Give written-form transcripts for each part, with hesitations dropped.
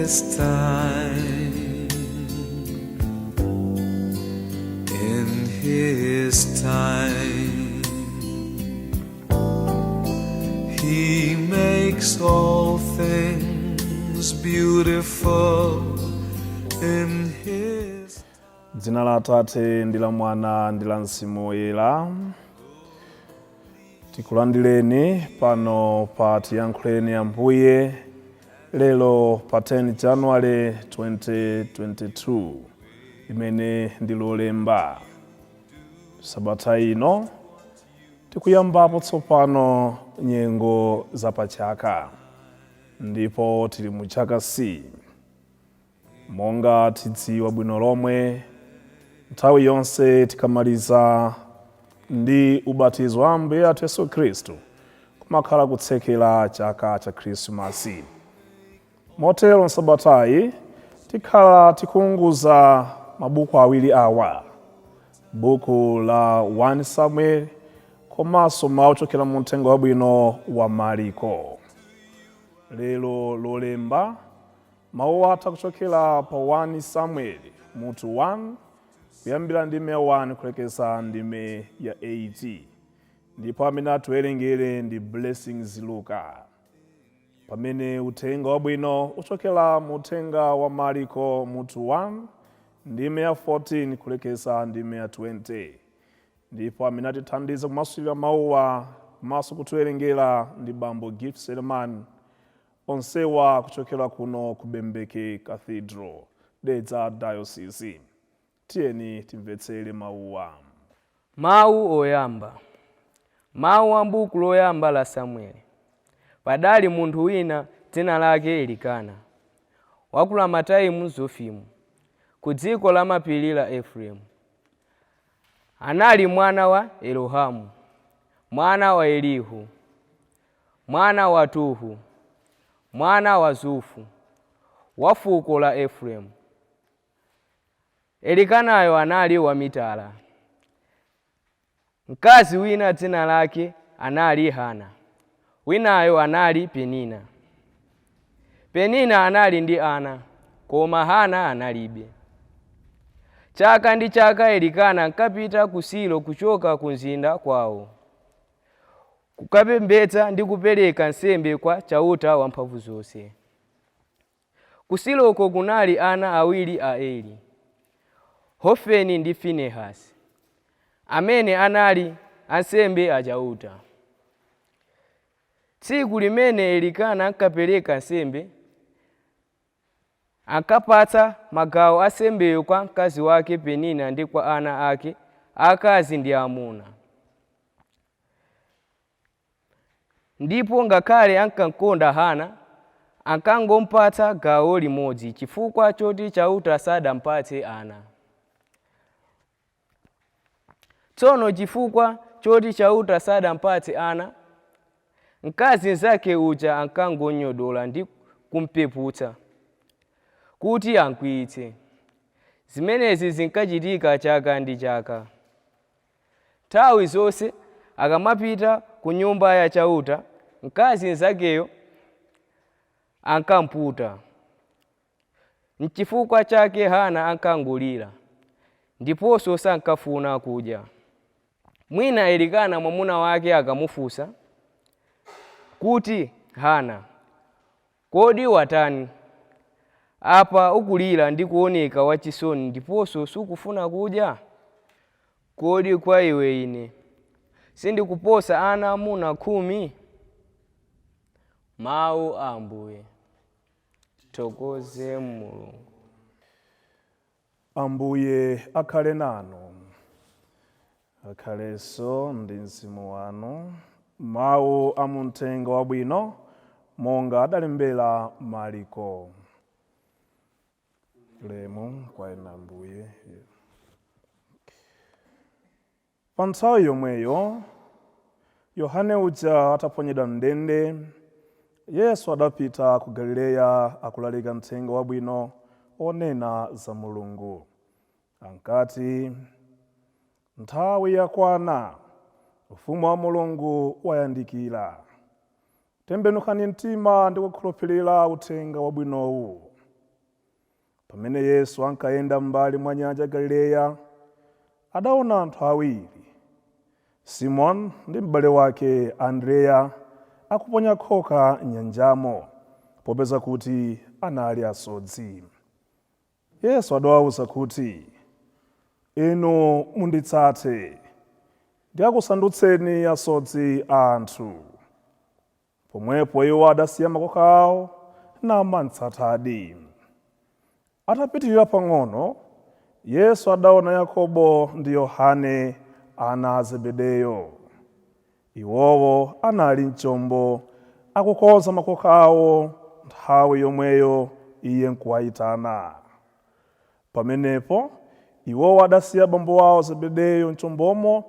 His time, in His time, He makes all things beautiful in His. Dzina la Atate ndi la Mwana ndi la Mzimu Woyera. Tikulandireni pano pa Tiyankhuleni Ambuye lero pa 10 January 2022 imene ndi lolemba. Sabata ino tikuyambapo tsopano nyengo za pachaka ndipo tili mu chaka C. Monga tidziwa bwino lomwe nthawi yonse tikamaliza ndi ubatizo wa Ambuye athu Yesu Khristu kumakhala kutsekera chaka cha Krismasi. Motero nsabatayi tikhala tikunguza mabuku awiri awa, buku la 1 Samuel komanso mawu ochokera mu Uthenga Wabwino wa Mariko. Lero lolemba mawu athu kuchokera pa 1 Samuel mutu 1 kuyambira ndime ya 1 kulekeza ndime ya 8, ndipo amene atiwerengere ndi Blessings Luka. Pamene Uthenga Wabwino uchokera mu Uthenga wa Mariko mutu 1 ndime ya 14 kulekeza ndime ya 20, ndipo amene atithandiza kumasulira mawuwa komanso kutiwerengera ndi Bambo Gift Selemani, onsewa kuchokera kuno ku Bembeke Cathedral, Dedza Diocese. Tiyeni timvetsere mawuwa. Mawu oyamba. Mawu a buku loyamba la Samueli. Padali munthu wina dzina lake Elikana, wa ku Ramataimu Zofimu, ku dziko la mapiri la Efereimu. Anali mwana wa Elohamu, mwana wa Elihu, mwana wa Tuhu, mwana wa Zufu, wa fuko la Efereimu. Elikanayo anali wa mitala. Mkazi wina dzina lake anali Hana, winayo anali Penina. Penina anali ndi ana, koma Hana analibe. Chaka ndi chaka Elikana ankapita ku Silo kuchoka ku mzinda kwawo, kukapembedza ndi kupereka nsembe kwa chauta wamphamvu zonse. Ku Siloko kunali ana awiri a Eli, Hofeni ndi Finehasi, amene anali ansembe a chauta. Tsiku limene Elikana ankapereka nsembe, ankapatsa magawo a nsembeyo kwa mkazi wake Penina ndi kwa ana ake akazi ndi amuna. Ndipo ngakhale ankankonda Hana, ankangompatsa gawo limodzi chifukwa choti chauta sadampatse ana. Tsono chifukwa choti chauta sadampatse ana, mkazi nzake uja ankangonyodola ndi kumpeputsa kuti ankwiyitse. Zimenezi zinkachitika chaka ndi chaka. Nthawi zonse akamapita ku nyumba ya chauta, mkazi nzakeyo ankamputa. N'chifukwa chake Hana ankangolira, ndiponso sankafuna kudya. Mwina Elikana mwamuna wake akamufunsa kuti, Hana, kodi watani? Apa ukulira ndi kuoneka wachisoni ndiponso sukufuna kudya? Kodi kwa iwe ine sindikuposa ana amuna 10? Mawu a Ambuye. Tithokoze Mulungu. Ambuye akhale nanu, akhalenso ndi mzimu wanu. Mawu a mu Uthenga Wabwino monga adalembera Mariko. Ulemu kwa inu Ambuye. Pa nthawi yomweyo Yohane uja ataponyedwa mndende, Yesu adapita ku Galileya akulalika Uthenga Wabwino onena za Mulungu. Ankati, nthawi yakwana, ufumu wa Mulungu wayandikira. Tembenukani mtima ndi kukhulupirira Uthenga Wabwinowu. Pamene Yesu ankayenda m'mbali mwa nyanja ya Galileya, adaona anthu awiri, Simoni ndi m'bale wake Andreya, akuponya khoka m'nyanjamo, popeza kuti anali asodzi. Yesu adawawuza kuti, inu munditsate, ndikakusandutseni asodzi a anthu. Pomwepo iwo adasiya makoka awo namutsatadi. Atapitirira pang'ono, Yesu adaona Yakobo ndi Yohane, ana a Zebedeyo. Iwowo anali m'chombo akukonza makoka awo nthawi yomweyo Iye nkuwayitana. Pamenepo iwowo adasiya abambo awo Zebedeyo m'chombomo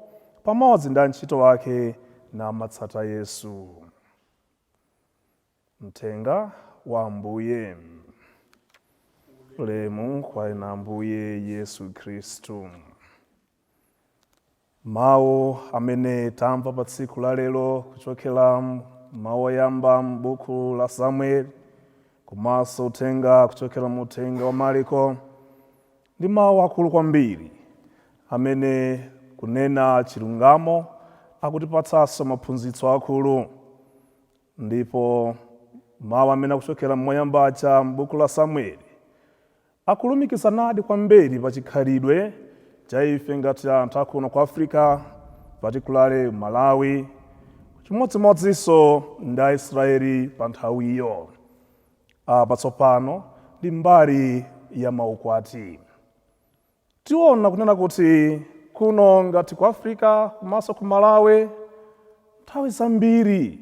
pamodzi ndi antchito ake namutsata Yesu. Mthenga wa Ambuye. Ulemu kwa inu Ambuye Yesu Khristu. Mawu amene tamva pa tsiku la lero kuchokera mawu oyamba m'buku la Samueli, komanso uthenga kuchokera mu uthenga wa Marko, ndi mawu akulu kwambiri amene kunena chilungamo akutipatsanso maphunzitso akulu. Ndipo mawu amene akuchokera moyambacha m'buku la Samueli akulumikizanadi kwambiri pa chikhalidwe cha ife ngati anthu akuno ku Africa, particularly Malawi, chimodzimodzinso ndi Aisraeli pa nthawiyo. Patsopano ndi mbali ya maukwati. Tiona kunena kuti kuno ngati ku Africa komanso ku Malawi, nthawi zambiri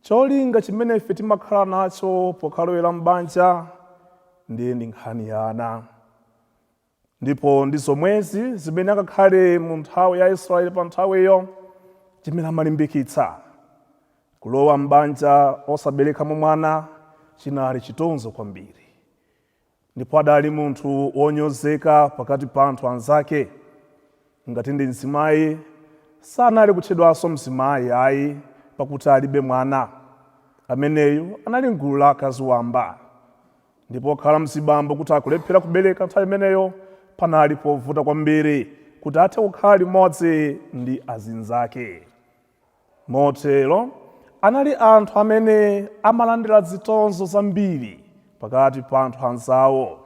cholinga chimene ife timakhala nacho pokhalowera m'banja ndi nkhani ya ana. Ndipo ndi zomwezi zimene akakhale mu nthawi ya Israeli pa nthawiyo chimene amalimbikitsa. Kulowa m'banja osaberekamo mwana chinali chitonzo kwambiri. Ndipo adali munthu wonyozeka pakati pa anthu anzake. Ngati ndi mzimayi, sanali kutchedwanso mzimayi ayi, pakuti alibe mwana. Ameneyu anali m'gulu la akazi wamba. Ndipo khala mzibambo kuti akulephera kubereka nthawi imeneyo, panali povuta kwambiri kuti athe kukhala limodzi ndi azinzake. Motero anali anthu amene amalandira zitonzo zambiri pakati pa anthu anzawo,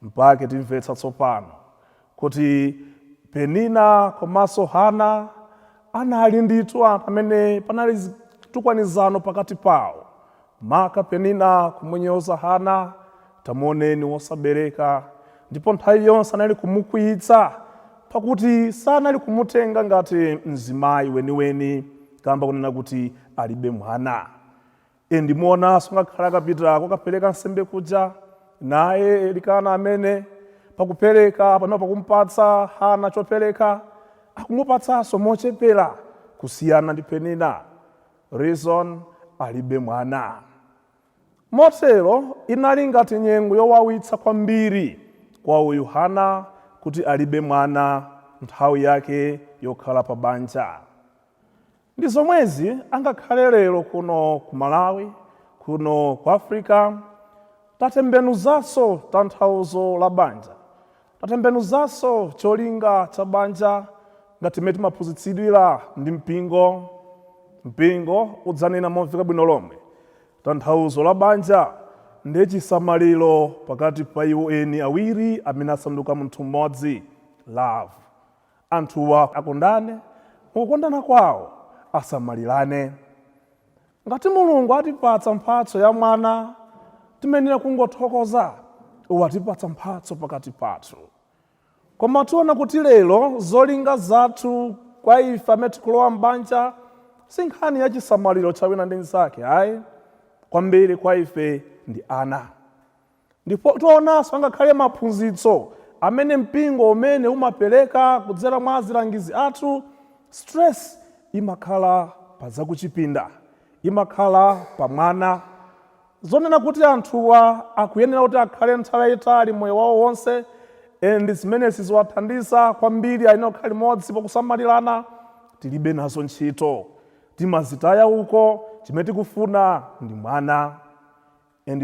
mpaka timvetsa tsopano kuti Penina komanso Hana anali ndithu anthu amene panali zitukwanizano pakati pawo. Maka Penina kumunyoza Hana, tamuoneni wosabereka, ndipo nthawi yonse anali kumukwiyitsa pakuti sanali kumutenga ngati mzimayi weniweni, kamba kunena kuti alibe mwana. Ndimuonanso ngakhala akapita kukapereka nsembe kuja, naye Elikana amene pakupereka pamene pakumpatsa Hana chopereka akumupatsanso mochepera kusiyana ndi Penina. Reason, alibe mwana. Motero inali ngati nyengo yowawitsa kwambiri kwa uyu Hana kuti alibe mwana nthawi yake yokhala pa banja. Ndi zomwezi angakhale lero kuno ku Malawi, kuno ku Africa, tatembenuzanso tanthauzo la banja. Tatembenuzanso cholinga cha banja ngati mmene timaphunzitsidwira ndi mpingo. Mpingo udzanena momveka bwino lomwe. Tanthauzo la banja ndi chisamaliro pakati pa iwo eni awiri amene asanduka munthu mmodzi, love. Anthuwa akondane, mukukondana kwawo asamalirane. Ngati Mulungu atipatsa mphatso ya mwana, timenera kungothokoza, watipatsa mphatso pakati pathu. Koma tiona kuti lero zolinga zathu kwa ife amene tikulowa m'banja si nkhani ya chisamaliro cha wina ndi mnzake, ayi. Kwambiri kwa ife ndi ana. Ndipo tionanso angakhale maphunzitso amene mpingo umene umapereka kudzera mwa azilangizi athu, stress imakhala pa zakuchipinda, imakhala pa mwana. Zonena kuti anthuwa akuyenera kuti akhale nthawi yayitali moyo wawo wonse, ndi zimene ziwathandiza kwambiri ayenera kukhala limodzi pakusamalirana. Tilibe nazo ntchito, timazitaya uko, chimene tikufuna ndi mwana.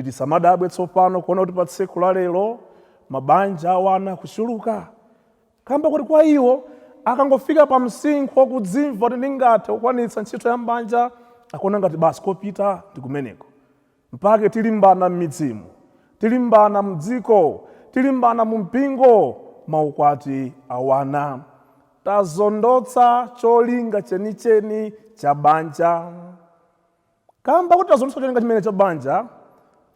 Tisamadabwe tsopano kuona kuti pa tsiku la lero mabanja awana kuchuluka, kamba kuti kwa iwo akangofika pa msinkhu kudzimva kuti ndingathe kukwanitsa ntchito ya mbanja, akuona ngati basi kopita ndi kumeneko. Mpaka tilimbana m'midzimu, tilimbana mdziko, tilimbana mu mpingo, maukwati awana. Tazondotsa cholinga chenicheni cha banja. Kamba kuti tazondotsa cholinga chimene cha banja,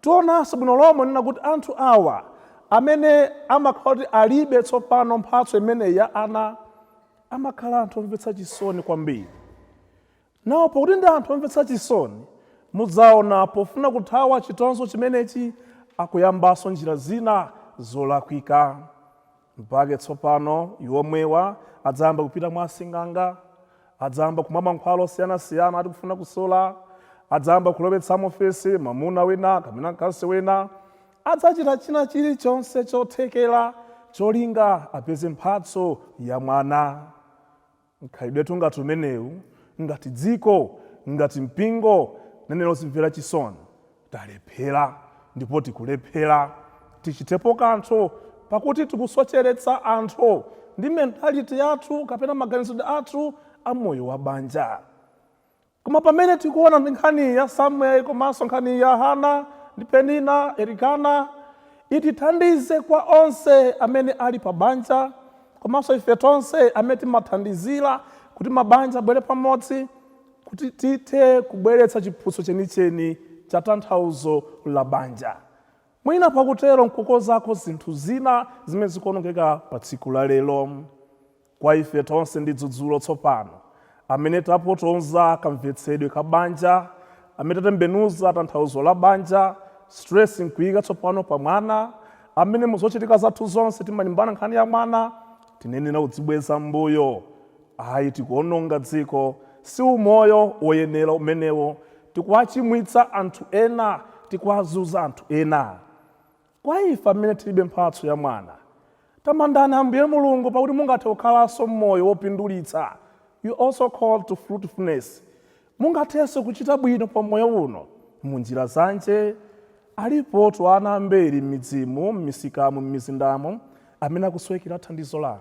tionanso bwino lomwe nena kuti anthu awa amene amakhala kuti alibe tsopano mphatso imene ya ana, amakhala anthu omvetsa chisoni kwambiri. Nawo pakuti ndi anthu omvetsa chisoni, mudzaona pofuna kuthawa chitonzo chimenechi akuyambanso njira zina zolakwika. Mpaka tsopano iwomwewa adzayamba kupita mwa asing'anga, adzayamba kumwa mankhwala osiyanasiyana ati kufuna kusola, adzayamba kulowetsamo fesi mamuna wina kapena mkazi wina, adzachita china chilichonse chothekera cholinga apeze mphatso ya mwana. Mkhalidwetu ngati umenewu, ngati dziko, ngati mpingo, nenero zimvera chisoni, talephera ndipo tikulephera. Tichitepo kanthu pakuti tikusocheretsa anthu ndi mentality yathu kapena maganizidwe athu a moyo wa banja. Koma pamene tikuona nkhani ya Samueli komanso nkhani ya Hana ndi Penina, Elikana, itithandize kwa onse amene ali pa banja, komanso ife tonse amene timathandizira kuti mabanja abwere pamodzi, kuti tithe kubweretsa chiphunzitso chenicheni cha tanthauzo la banja. Mwina pakutero nkukozako zinthu zina zimene zikuonongeka pa tsiku la lero. Kwa ife tonse ndi dzudzulo tsopano, amene tapotoza kamvetsedwe ka banja, amene tatembenuza tanthauzo la banja, stress nkuyika tsopano pa mwana, amene muzochitika zathu zonse timalimbana nkhani ya mwana, tinenera kudzibweza mbuyo. Ayi, tikuononga dziko, si umoyo woyenera umenewo, tikuwachimwitsa anthu ena, tikuwazunza anthu ena. Kwa ife amene tilibe mphatso ya mwana, tamandani Ambuye Mulungu pakuti mungathe kukhalanso mmoyo wopindulitsa. You also called to fruitfulness. Mungathenso kuchita bwino pa moyo uno. Munjira zanje alipo ana ambiri m'midzimu, m'misikamu, m'mizindamo amene akusowekera thandizo lanu.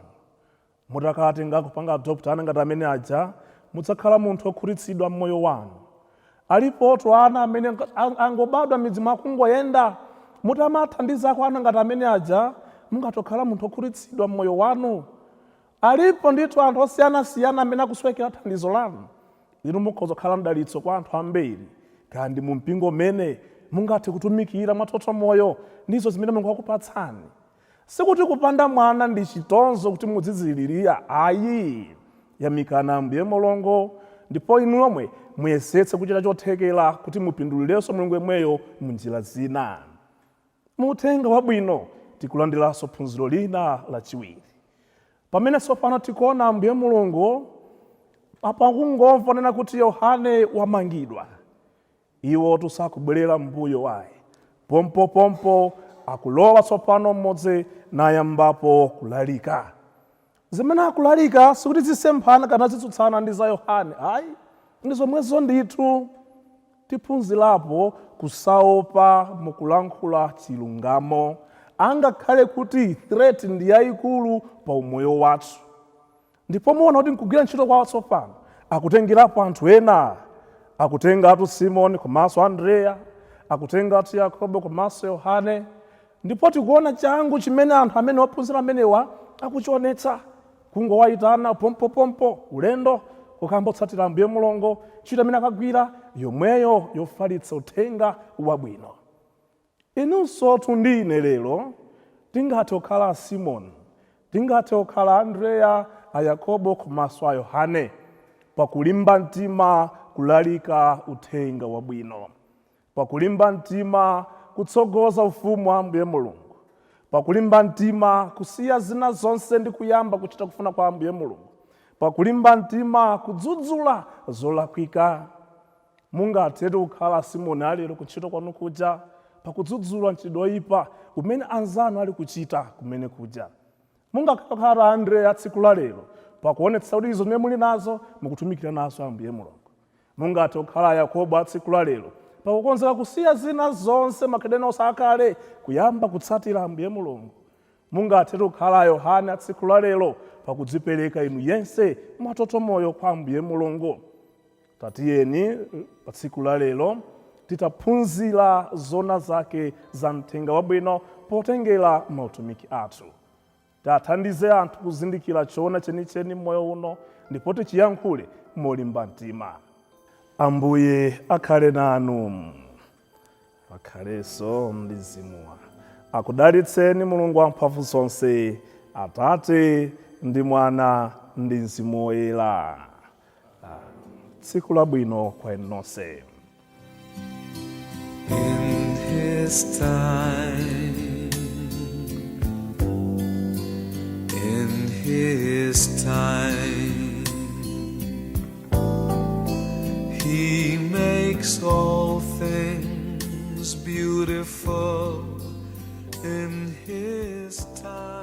Mutakati ngakupanga adopta ana ngati amene aja, mudzakhala munthu wokhutitsidwa mmoyo wanu. Alipo ana amene angobadwa m'midzimu akungoyenda, mutamathandizako ana ngati amene aja, mungatokhala munthu wokhutitsidwa mmoyo wanu. Alipo ndithu anthu osiyanasiyana amene akusowekera thandizo lanu. Inu mukhoza kukhala mdalitso kwa anthu ambiri, kandi mu mpingo mene mungathe kutumikira mwatoto moyo ndizo zimene Mulungu akupatsani. Sikuti kupanda mwana ndi chitonzo kuti mudzidzilirira, ayi. Yamikana Ambuye Mulungu, ndipo inu omwe muyesetse kuchita chothekera kuti mupindulirenso Mulungu yemweyo munjira zina. Muthenga wabwino tikulandiranso phunziro lina lachiwiri. Pamene tsopano tikuona Ambuye Mulungu apakungomva nena kuti Yohane wamangidwa, iwo tusakubwerera mbuyo wayi. Pompo akulowa tsopano mmodzi nayambapo kulalika. Zimene akulalika sikuti zisemphana kana zitsutsana ndi za Yohane, ayi, ndi zomwezo ndithu. Tiphunzirapo kusaopa mukulankhula chilungamo, angakhale kuti threat ndi yayikulu pa umoyo wathu. Ndipo muona kuti nkugwira ntchito kwawo tsopano akutengerapo anthu ena, akutengatu Simoni komanso Andreya, akutengatu Yakobo komanso Yohane. Ndipo tikuona changu chimene anthu amene ophunzira amenewa akuchionetsa, kungowayitana pompo ulendo kukambotsatira Ambuye Mulungu, ntchito amene akagwira yomweyo yofalitsa uthenga wabwino. Inunso tundine lero tingathe kukhala Simoni, tingathe kukhala Andreya, Yakobo komanso Yohane, pakulimba mtima kulalika uthenga wabwino, pakulimba mtima kutsogoza ufumu wa Ambuye Mulungu, pakulimba mtima kusiya zina zonse ndi kuyamba kuchita kufuna kwa Ambuye Mulungu, pakulimba mtima kudzudzula zolakwika. Mungathe kukhala Simoni alero kuchita kwanu kuja pakudzudzula ntchito yoyipa umene anzanu ali kuchita kumene kuja. Mungakhala Andreya tsiku la lero pakuonetsa kuti izo zimene muli nazo mukutumikira nazo Ambuye Mulungu. Mungathe kukhala Yakobo tsiku la lero pakukonzeka kusiya zina zonse makhalidwe onse akale kuyamba kutsatira Ambuye Mulungu. mungathe kukhala Yohane tsiku la lero pakudzipereka inu yense mwatoto moyo kwa Ambuye Mulungu. Tatiyeni pa tsiku la lero titaphunzira zona zake za mthenga wabwino potengera mautumiki athu. Tathandize anthu kuzindikira choona chenicheni moyo uno ndipo tichiyankhule molimba mtima. Ambuye akhale nanu, akhalenso ndi mzimu wanu. Akudalitseni Mulungu wamphamvu zonse, Atate ndi Mwana ndi Mzimu Woyera. Tsiku labwino kwa inu nonse. In His time, in His time, He makes all things beautiful in His time.